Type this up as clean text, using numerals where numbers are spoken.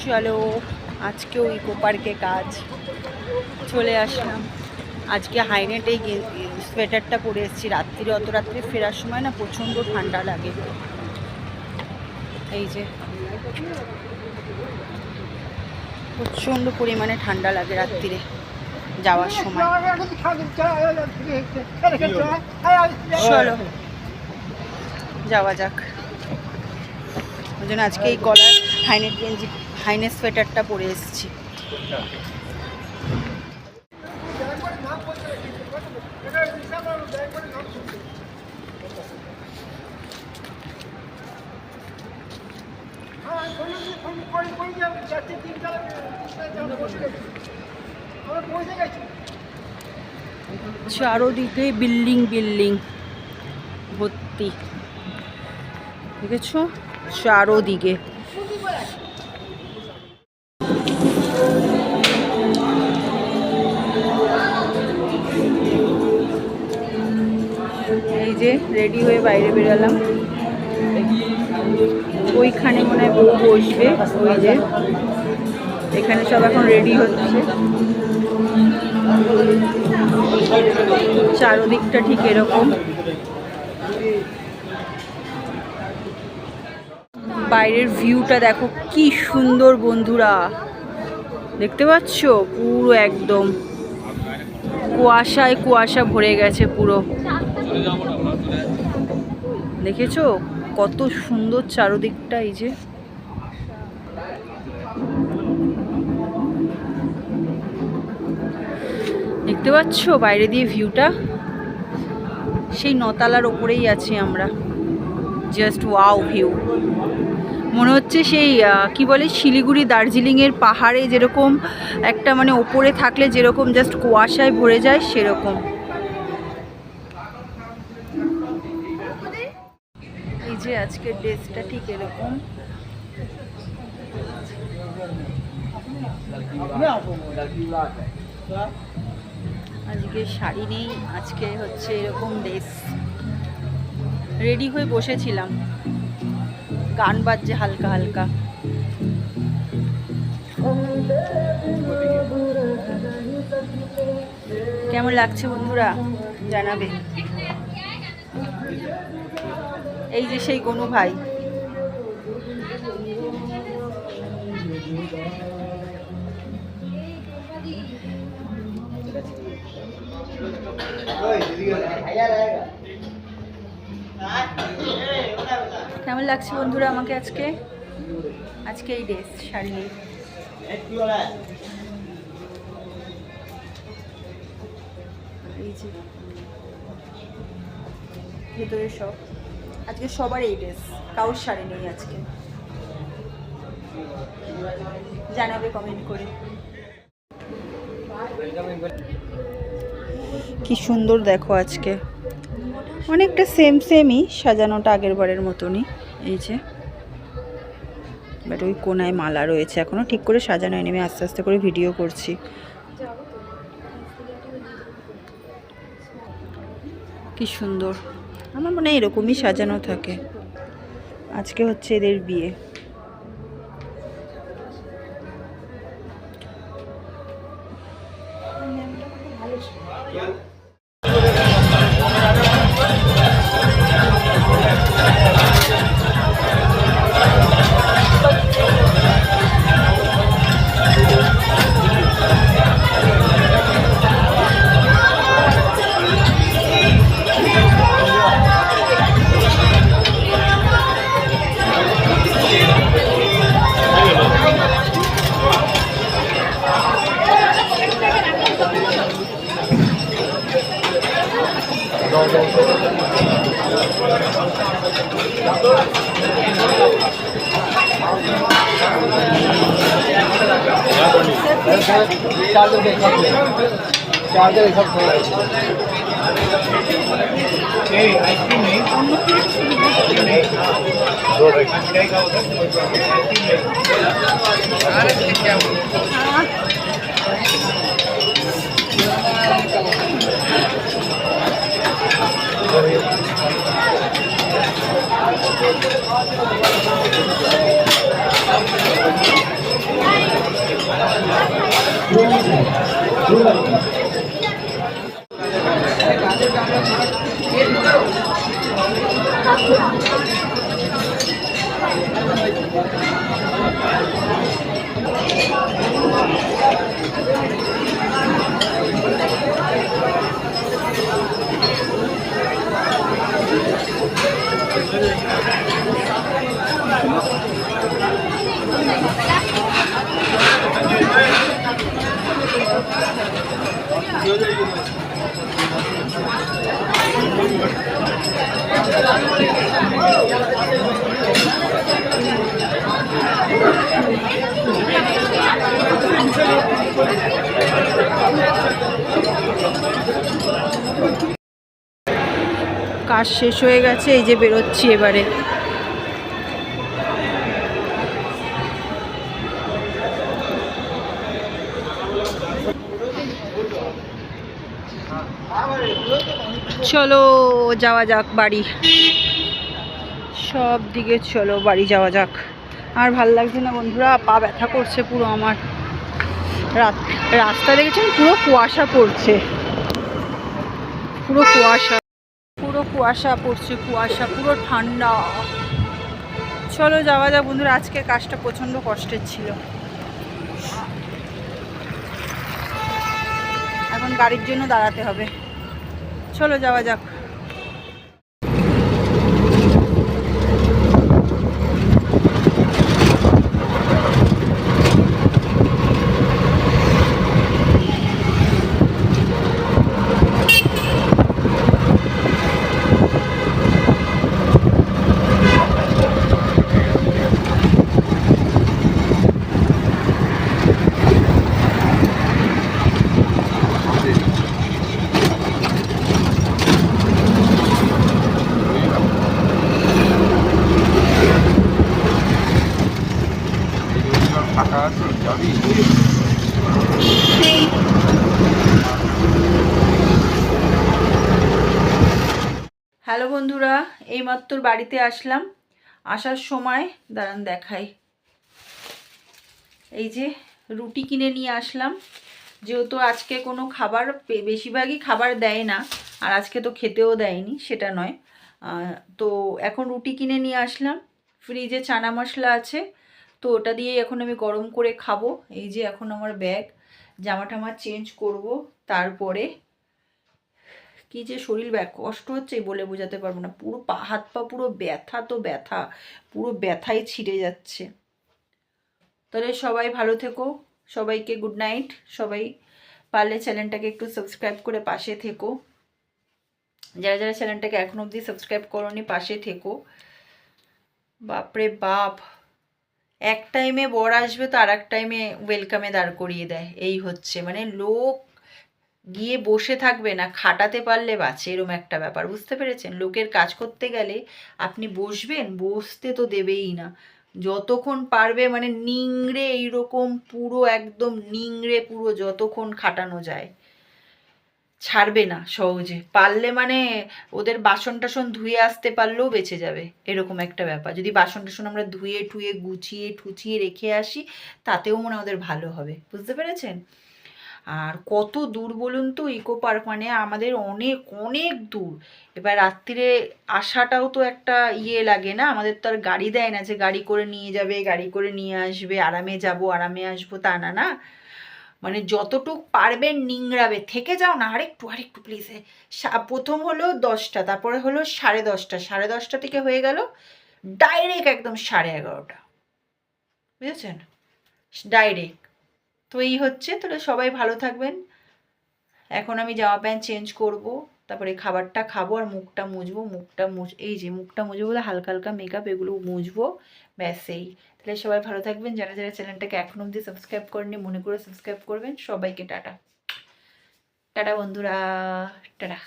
চলো আজকেও ইকো পার্কে কাজ, চলে আসলাম। আজকে হাইনেট এই সোয়েটারটা পরে এসেছি। রাত্রিরে অত রাত্রে ফেরার সময় না প্রচণ্ড ঠান্ডা লাগে। এই যে প্রচণ্ড পরিমাণে ঠান্ডা লাগে রাত্রিরে যাওয়ার সময়। চলো যাওয়া যাক। ওই জন্য আজকে এই গলার হাইনেট গেঞ্জি হাইনেট সোয়েটারটা পরে এসেছি। চারোদিকে বিল্ডিং বিল্ডিং ভর্তি, দেখেছো চারোদিকে। এই যে রেডি হয়ে বাইরে বেরোলাম। ওইখানে মনে হয় বউ বসবে, ওই যে এখানে সব এখন রেডি হচ্ছে। চারদিকটা ঠিক এরকম। বাইরের ভিউটা দেখো কি সুন্দর বন্ধুরা, দেখতে পাচ্ছ? পুরো একদম কুয়াশায় কুয়াশা ভরে গেছে পুরো, দেখেছো কত সুন্দর চারদিকটা। এই যে দেখতে পাচ্ছ বাইরে দিয়ে ভিউটা, সেই নতালার ওপরেই আছি আমরা। জাস্ট ওয়াও ভিউ, মনে হচ্ছে সেই কি বলে শিলিগুড়ি দার্জিলিংয়ের পাহাড়ে যেরকম একটা মানে ওপরে থাকলে যেরকম জাস্ট কুয়াশায় ভরে যায় সেরকম। এই যে আজকের ড্রেসটা ঠিক এরকম। আজকে শাড়ি নেই, আজকে হচ্ছে এরকম ড্রেস। রেডি হয়ে বসেছিলাম, গান বাজছে হালকা হালকা। কেমন লাগছে বন্ধুরা জানাবে। এই যে সেই গনু ভাই, কেমন লাগছে বন্ধুরা আমাকে আজকে? আজকে এই ড্রেস শাড়ি নেই। এই যে ভেতরে সব, আজকে সবার এই ড্রেস, কারোর শাড়ি নেই আজকে। জানাবে কমেন্ট করে। কি সুন্দর দেখো আজকে, অনেকটা সেমই সাজানোটা আগের বারের মতনই। এই যে বাট ওই কোনায় মালা রয়েছে, এখনো ঠিক করে সাজানো হয়নি, আমি আস্তে আস্তে করে ভিডিও করছি। কি সুন্দর, আমার মনে হয় এরকমই সাজানো থাকে। আজকে হচ্ছে এদের বিয়ে। चार्जर सब खोला है। आइसक्रीम नहीं, दो কাজ শেষ হয়ে গেছে, এই যে বেরোচ্ছি এবারে। চলো যাওয়া যাক বাড়ি, সব দিকে চলো বাড়ি যাওয়া যাক। আর ভাল লাগছে না বন্ধুরা, পা ব্যথা করছে পুরো আমার। রাস্তা দেখেছেন পুরো কুয়াশা পড়ছে, পুরো কুয়াশা, পুরো কুয়াশা পড়ছে, কুয়াশা পুরো ঠান্ডা। চলো যাওয়া যাক বন্ধুরা, আজকের কাজটা প্রচণ্ড কষ্টের ছিল। এখন গাড়ির জন্য দাঁড়াতে হবে, চলো যাওয়া যাক। হ্যালো বন্ধুরা, এইমাত্র বাড়িতে আসলাম। আসার সময় দাঁড়ান দেখাই, এই যে রুটি কিনে নিয়ে আসলাম। যেহেতু আজকে কোনো খাবার, বেশিরভাগই খাবার দেয় না, আর আজকে তো খেতেও দেয়নি, সেটা নয়। তো এখন রুটি কিনে নিয়ে আসলাম। ফ্রিজে চানা মশলা আছে, তো ওটা দিয়ে এখন আমি গরম করে খাবো। এই যে এখন আমার ব্যাগ, জামা টামা চেঞ্জ করব, তারপরে কি যে শরীর কষ্ট হচ্ছে বলে বোঝাতে পারবো না। পুরো হাত পা পুরো ব্যথা, তো ব্যথা, পুরো ব্যথায় ছিঁড়ে যাচ্ছে। তাহলে সবাই ভালো থেকো, সবাইকে গুড নাইট। সবাই পারলে চ্যানেলটাকে একটু সাবস্ক্রাইব করে পাশে থেকো। যারা যারা চ্যানেলটাকে এখন অবধি সাবস্ক্রাইব করোনি পাশে থেকো। বাপরে বাপ, এক টাইমে বর আসবে তো আর এক টাইমে ওয়েলকামে দাঁড় করিয়ে দেয়। এই হচ্ছে মানে, লোক গিয়ে বসে থাকবে না, খাটাতে পারলে বাঁচে, এরম একটা ব্যাপার। বুঝতে পেরেছেন? লোকের কাজ করতে গেলে আপনি বসবেন, বসতে তো দেবেই না। যতক্ষণ পারবে মানে নিংড়ে, এইরকম পুরো একদম নিংড়ে পুরো যতক্ষণ খাটানো যায়, ছাড়বে না সহজে। পারলে মানে ওদের বাসন টাসন ধুয়ে আসতে পারলেও বেঁচে যাবে, এরকম একটা ব্যাপার। যদি বাসন টাসন আমরা ধুয়ে টুয়ে গুছিয়ে ঠুচিয়ে রেখে আসি, তাতেও মনে ওদের ভালো হবে। বুঝতে পেরেছেন? আর কত দূর বলুন তো ইকো পার্ক, মানে আমাদের অনেক অনেক দূর। এবার রাত্রিরে আসাটাও তো একটা লাগে না, আমাদের তো আর গাড়ি দেয় না যে গাড়ি করে নিয়ে যাবে, গাড়ি করে নিয়ে আসবে, আরামে যাব আরামে আসবো, তা না না। মানে যতটুক পারবেন নিংড়াবে, থেকে যাও না আরেকটু আরেকটু প্লিজ। প্রথম হলো 10টা, তারপরে হলো 10:30, 10:30 থেকে হয়ে গেল ডাইরেক্ট একদম 11:30। বুঝেছেন? ডাইরেক্ট। তো এই হচ্ছে। তাহলে সবাই ভালো থাকবেন। এখন আমি জামা প্যান্ট চেঞ্জ করব, তারপরে খাবারটা খাবো আর মুখটা মুছবো। এই যে মুখটা মুছবো বলে হালকা হালকা মেকআপ, এগুলো মুছবো, ব্যাস এই। তাহলে সবাই ভালো থাকবেন। যারা যারা চ্যানেলটাকে এখন অবধি সাবস্ক্রাইব করেননি মনে করে সাবস্ক্রাইব করবেন। সবাইকে টাটা টাটা বন্ধুরা, টাটা।